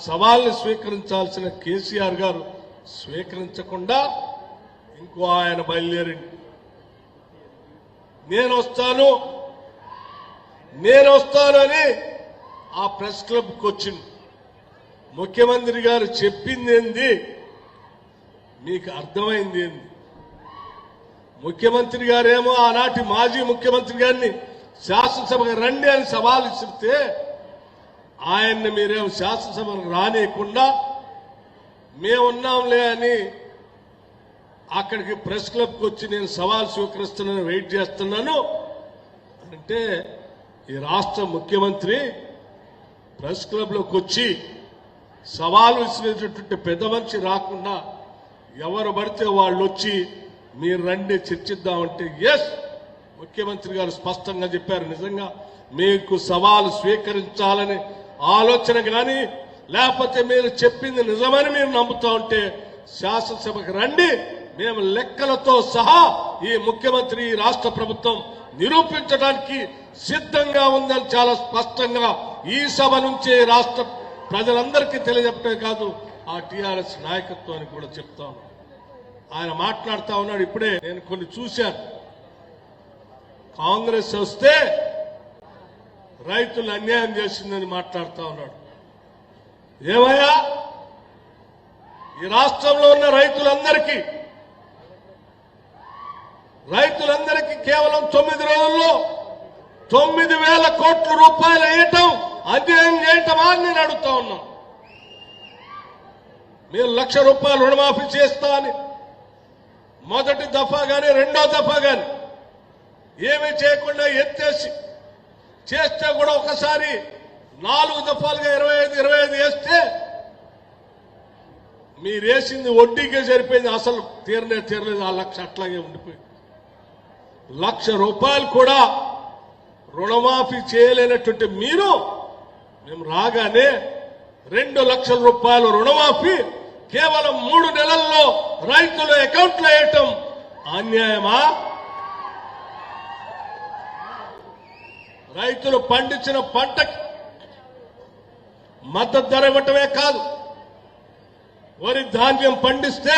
సవాల్ని స్వీకరించాల్సిన కేసీఆర్ గారు స్వీకరించకుండా ఇంకో ఆయన బయలుదేరింది. నేను వస్తానని ఆ ప్రెస్ క్లబ్కి వచ్చింది. ముఖ్యమంత్రి గారు చెప్పింది ఏంది, మీకు అర్థమైంది ఏంది? ముఖ్యమంత్రి గారేమో ఆనాటి మాజీ ముఖ్యమంత్రి గారిని శాసనసభకు రండి అని సవాల్ ఇస్తే ఆయన్ని మీరేమో శాసనసభకు రానియకుండా మేమున్నాంలే అని అక్కడికి ప్రెస్ క్లబ్కి వచ్చి నేను సవాల్ స్వీకరిస్తున్నాను, వెయిట్ చేస్తున్నాను అంటే ఈ రాష్ట్ర ముఖ్యమంత్రి ప్రెస్ క్లబ్లోకి వచ్చి సవాలు విసిరేటటువంటి పెద్ద మనిషి రాకుండా ఎవరు పడితే వాళ్ళు వచ్చి మీరు రండి చర్చిద్దామంటే ఎస్, ముఖ్యమంత్రి గారు స్పష్టంగా చెప్పారు. నిజంగా మీకు సవాలు స్వీకరించాలని ఆలోచన కానీ లేకపోతే మీరు చెప్పింది నిజమని మీరు నమ్ముతా ఉంటే శాసనసభకు రండి, మేము లెక్కలతో సహా ఈ ముఖ్యమంత్రి ఈ రాష్ట్ర ప్రభుత్వం నిరూపించడానికి సిద్ధంగా ఉందని చాలా స్పష్టంగా ఈ సభ నుంచే రాష్ట్ర ప్రజలందరికీ తెలియజెప్పే కాదు ఆ టీఆర్ఎస్ నాయకత్వానికి కూడా చెప్తా ఉన్నాను. ఆయన మాట్లాడుతా ఉన్నాడు. ఇప్పుడే నేను కొన్ని చూశాను. కాంగ్రెస్ వస్తే రైతులు అన్యాయం చేసిందని మాట్లాడుతా ఉన్నాడు. ఏమయ్యా, ఈ రాష్ట్రంలో ఉన్న రైతులందరికీ కేవలం 9 రోజుల్లో 9,000 కోట్ల రూపాయలు వేయటం అన్యాయం చేయటమా అని నేను అడుగుతా ఉన్నా. మీరు 1,00,000 రూపాయలు రుణమాఫీ చేస్తా అని మొదటి దఫా గాని రెండో దఫా గాని ఏమీ చేయకుండా ఎత్తేసి చేస్తే కూడా ఒకసారి 4 దఫాలుగా 25 వేస్తే మీరేసింది వడ్డీకే సరిపోయింది, అసలు తీరలేదు. ఆ 1,00,000 అట్లాగే ఉండిపోయింది. 1,00,000 రూపాయలు కూడా రుణమాఫీ చేయలేనటువంటి మీరు మేము రాగానే 2,00,000 రూపాయలు రుణమాఫీ కేవలం 3 నెలల్లో రైతుల అకౌంట్లో వేయటం అన్యాయమా? రైతులు పండించిన పంటకి మద్దతు ధర ఇవ్వటమే కాదు, వరి ధాన్యం పండిస్తే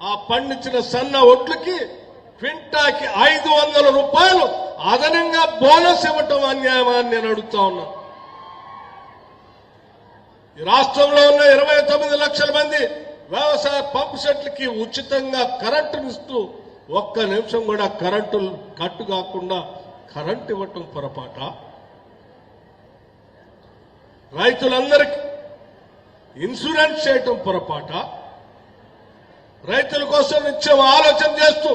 ఆ పండించిన సన్న ఒట్లకి క్వింటాకి 500 రూపాయలు అదనంగా బోనస్ ఇవ్వటం అన్యాయమా అని నేను అడుగుతా ఉన్నా. ఈ రాష్ట్రంలో ఉన్న 29 లక్షల మంది వ్యవసాయ పంపు సెట్లకి ఉచితంగా కరెంటునిస్తూ 1 నిమిషం కూడా కరెంటు కట్టు కాకుండా కరెంటు ఇవ్వటం పొరపాట? రైతులందరికీ ఇన్సూరెన్స్ చేయటం పొరపాట? రైతుల కోసం నిత్యం ఆలోచన చేస్తూ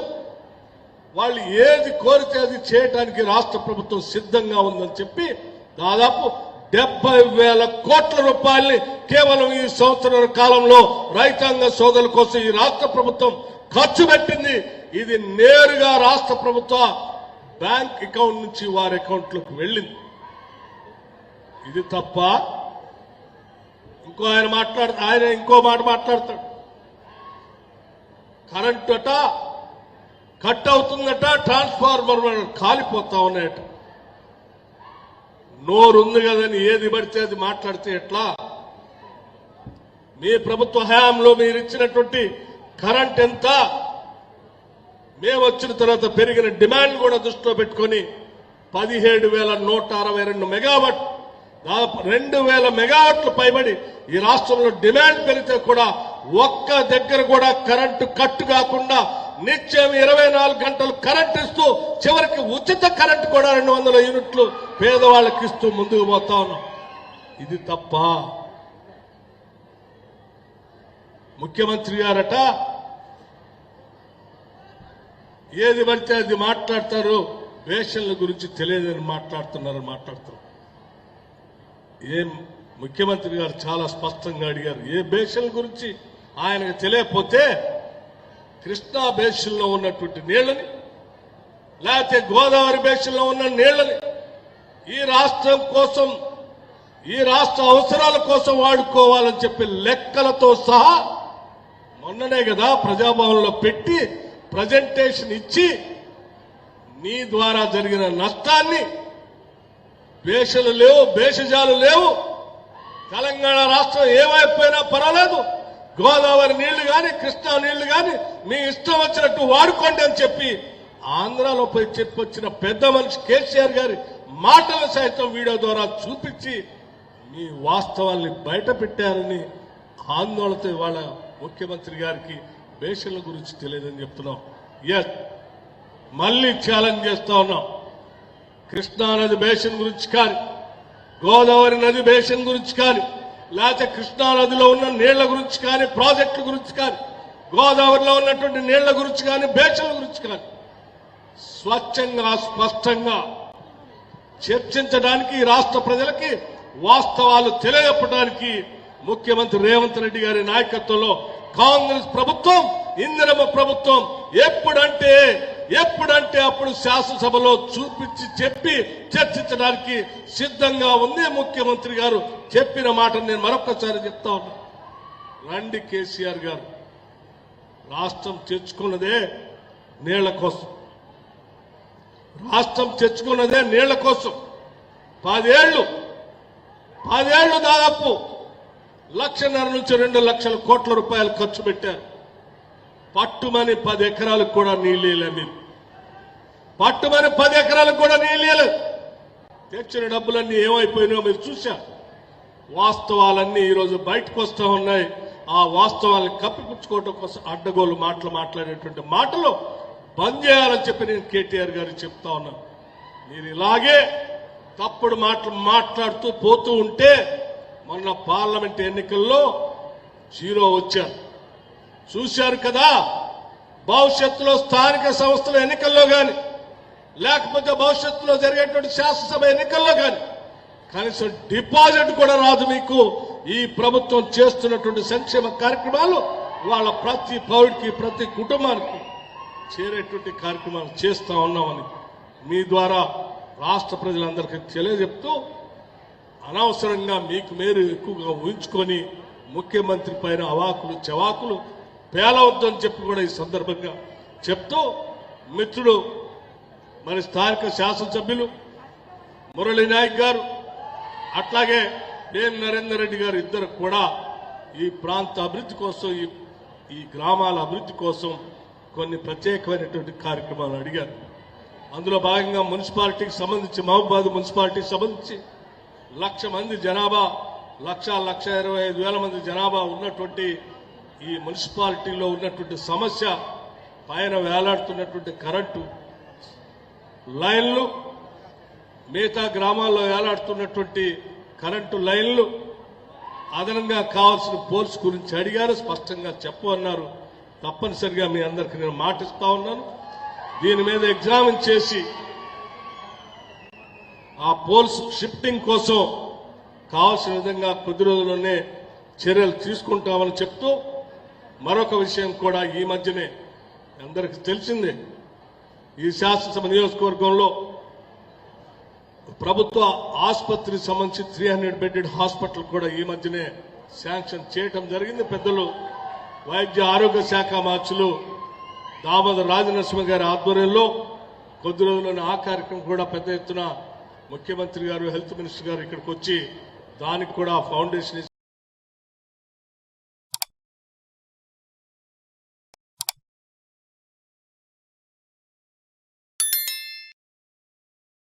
వాళ్ళు ఏది కోరితే అది చేయడానికి రాష్ట్ర ప్రభుత్వం సిద్ధంగా ఉందని చెప్పి దాదాపు 70,000 కోట్ల రూపాయల్ని కేవలం ఈ సంవత్సరాల కాలంలో రైతాంగ సోదరుల కోసం ఈ రాష్ట్ర ప్రభుత్వం ఖర్చు పెట్టింది. ఇది నేరుగా రాష్ట్ర ప్రభుత్వ బ్యాంక్ అకౌంట్ నుంచి వారి అకౌంట్లోకి వెళ్ళింది. ఇది తప్ప? ఆయన ఇంకో మాట మాట్లాడతాడు. కరెంట్ అట కట్ అవుతుందట, ట్రాన్స్ఫార్మర్ కాలిపోతా ఉన్నాయట. నోరుంది కదని ఏది పడితే అది మాట్లాడితే ఎట్లా? మీ ప్రభుత్వ హయాంలో మీరు ఇచ్చినటువంటి కరెంట్ ఎంత? మేము వచ్చిన తర్వాత పెరిగిన డిమాండ్ కూడా దృష్టిలో పెట్టుకుని 17,162 మెగావాట్, దాదాపు 2,000 మెగావాట్లు పైబడి ఈ రాష్ట్రంలో డిమాండ్ పెరిగితే కూడా ఒక్క దగ్గర కూడా కరెంటు కట్టు కాకుండా నిత్యం 24 గంటలు కరెంట్ ఇస్తూ చివరికి ఉచిత కరెంటు కూడా 200 యూనిట్లు పేదవాళ్ళకి ఇస్తూ ముందుకు పోతా ఉన్నాం. ఇది తప్ప? ముఖ్యమంత్రి గారట ఏది పడితే అది మాట్లాడతారు, బేషన్ల గురించి తెలియదని మాట్లాడుతున్నారు. ఏం ముఖ్యమంత్రి గారు చాలా స్పష్టంగా అడిగారు, ఏ బేషన్ల గురించి ఆయనకు తెలియకపోతే కృష్ణా బేసిన్లో ఉన్నటువంటి నీళ్లని లేకపోతే గోదావరి బేసిన్లో ఉన్న నీళ్లని ఈ రాష్ట్రం కోసం, ఈ రాష్ట్ర అవసరాల కోసం వాడుకోవాలని చెప్పి లెక్కలతో సహా మొన్ననే కదా ప్రజాభవన్లో పెట్టి ప్రజెంటేషన్ ఇచ్చి నీ ద్వారా జరిగిన నష్టాన్ని, భేషజాలు లేవు, తెలంగాణ రాష్ట్రం ఏమైపోయినా పర్వాలేదు, గోదావరి నీళ్లు గాని కృష్ణా నీళ్లు గాని మీ ఇష్టం వచ్చినట్టు వాడుకోండి అని చెప్పి ఆంధ్రాలో పోయి చెప్పొచ్చిన పెద్ద మనిషి కేసీఆర్ గారి మాటలు సైతం వీడియో ద్వారా చూపించి మీ వాస్తవాల్ని బయట పెట్టారని ఆందోళనతో ఇవాళ ముఖ్యమంత్రి గారికి బేషన్ల గురించి తెలియదని చెప్తున్నాం. ఎస్, మళ్ళీ ఛాలెంజ్ చేస్తా ఉన్నాం. కృష్ణా నది బేసిన్ గురించి కానీ, గోదావరి నది బేసిన్ గురించి కానీ, లేకపోతే కృష్ణా నదిలో ఉన్న నీళ్ల గురించి కానీ, ప్రాజెక్టుల గురించి కానీ, గోదావరిలో ఉన్నటువంటి నీళ్ల గురించి కానీ, బేసిన్ల గురించి కానీ స్వచ్ఛంగా స్పష్టంగా చర్చించడానికి రాష్ట్ర ప్రజలకి వాస్తవాలు తెలియజెప్పడానికి ముఖ్యమంత్రి రేవంత్ రెడ్డి గారి నాయకత్వంలో కాంగ్రెస్ ప్రభుత్వం, ఇందిరమ్మ ప్రభుత్వం ఎప్పుడంటే అప్పుడు శాసనసభలో చూపించి చెప్పి చర్చించడానికి సిద్ధంగా ఉంది. ముఖ్యమంత్రి గారు చెప్పిన మాటను నేను మరొకసారి చెప్తా ఉన్నా. రండి కేసీఆర్ గారు, రాష్ట్రం తెచ్చుకున్నదే నీళ్ల కోసం, రాష్ట్రం తెచ్చుకున్నదే నీళ్ల కోసం. 10 ఏళ్లు దాదాపు 1,50,000 నుంచి 2 లక్షల కోట్ల రూపాయలు ఖర్చు పెట్టారు. పట్టుమని 10 ఎకరాలకు కూడా నీళ్ళు మీరు పట్టుమని 10 ఎకరాలకు కూడా నీళ్ళు తెచ్చిన డబ్బులన్నీ ఏమైపోయినాయో మీరు చూశారు. వాస్తవాలన్నీ ఈరోజు బయటకు వస్తూ ఉన్నాయి. ఆ వాస్తవాలను కప్పిపుచ్చుకోవడం కోసం అడ్డగోలు మాట్లాడేటువంటి మాటలు బంద్ చేయాలని చెప్పి నేను కేటీఆర్ గారికి చెప్తా ఉన్నాను. మీరు ఇలాగే తప్పుడు మాటలు మాట్లాడుతూ పోతూ ఉంటే మొన్న పార్లమెంట్ ఎన్నికల్లో 0 వచ్చారు, చూశారు కదా. భవిష్యత్తులో స్థానిక సంస్థల ఎన్నికల్లో కానీ, లేకపోతే భవిష్యత్తులో జరిగేటువంటి శాసనసభ ఎన్నికల్లో కానీ కనీసం డిపాజిట్ కూడా రాదు మీకు. ఈ ప్రభుత్వం చేస్తున్నటువంటి సంక్షేమ కార్యక్రమాలు వాళ్ళ ప్రతి పౌరుడికి, ప్రతి కుటుంబానికి చేరేటువంటి కార్యక్రమాలు చేస్తా ఉన్నామని మీ ద్వారా రాష్ట్ర ప్రజలందరికీ తెలియజెప్తూ, అనవసరంగా మీకు మీరు ఎక్కువగా ఊహించుకొని ముఖ్యమంత్రి పైన అవాకులు చవాకులు పేలవద్దని చెప్పి కూడా ఈ సందర్భంగా చెప్తూ, మిత్రుడు మరి స్థానిక శాసనసభ్యులు మురళీ నాయక్ గారు, అట్లాగే వేం నరేందర్ రెడ్డి గారు ఇద్దరు కూడా ఈ ప్రాంత అభివృద్ధి కోసం, ఈ గ్రామాల అభివృద్ధి కోసం కొన్ని ప్రత్యేకమైనటువంటి కార్యక్రమాలు అడిగారు. అందులో భాగంగా మున్సిపాలిటీకి సంబంధించి, మహబూబాబాద్ మున్సిపాలిటీకి సంబంధించి 1,00,000 మంది జనాభా, 1,25,000 మంది జనాభా ఉన్నటువంటి ఈ మున్సిపాలిటీలో ఉన్నటువంటి సమస్య పైన వేలాడుతున్నటువంటి కరెంటు లైన్లు, మిగతా గ్రామాల్లో వేలాడుతున్నటువంటి కరెంటు లైన్లు, అదనంగా కావాల్సిన పోల్స్ గురించి అడిగారు. స్పష్టంగా చెప్పమన్నారు. తప్పనిసరిగా మీ అందరికీ నేను మాటిస్తా ఉన్నాను. దీని మీద ఎగ్జామిన్ చేసి ఆ పోల్స్ షిఫ్టింగ్ కోసం కావాల్సిన విధంగా కొద్ది రోజుల్లోనే చర్యలు తీసుకుంటామని చెప్తూ, మరొక విషయం కూడా ఈ మధ్యనే అందరికీ తెలిసిందే, ఈ శాసనసభ నియోజకవర్గంలో ప్రభుత్వ ఆసుపత్రికి సంబంధించి 300 బెడెడ్ హాస్పిటల్ కూడా ఈ మధ్యనే శాంక్షన్ చేయటం జరిగింది. పెద్దలు వైద్య ఆరోగ్య శాఖ మార్చులు దామోదర్ రాజనరసింహ గారి ఆధ్వర్యంలో కొద్ది రోజుల్లోనే ఆ కార్యక్రమం కూడా పెద్ద ఎత్తున ముఖ్యమంత్రి గారు, హెల్త్ మినిస్టర్ గారు ఇక్కడికి వచ్చి దానికి కూడా ఫౌండేషన్